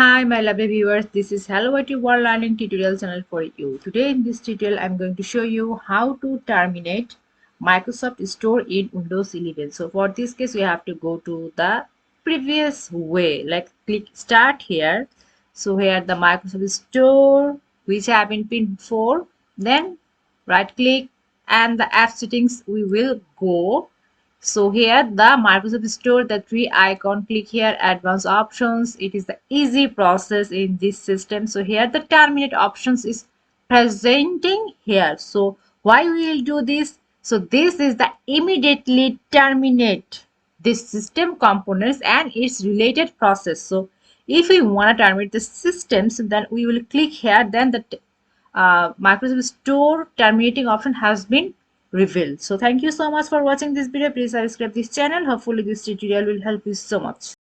Hi my lovely viewers, this is Hello IT World Learning tutorial channel for you. Today in this tutorial I'm going to show you how to terminate Microsoft Store in Windows 11. So for this case we have to go to the previous way, like click start here. So here the Microsoft Store which have been pinned before, then right click and the app settings we will go. So here the Microsoft Store, the three icon, click here advanced options. It is the easy process in this system. So here the terminate options is presenting here. So why we will do this? So this is the immediately terminate this system components and its related process. So if we want to terminate the systems, then we will click here, then the Microsoft Store terminating option has been revealed. So thank you so much for watching this video. Please subscribe this channel. Hopefully this tutorial will help you so much.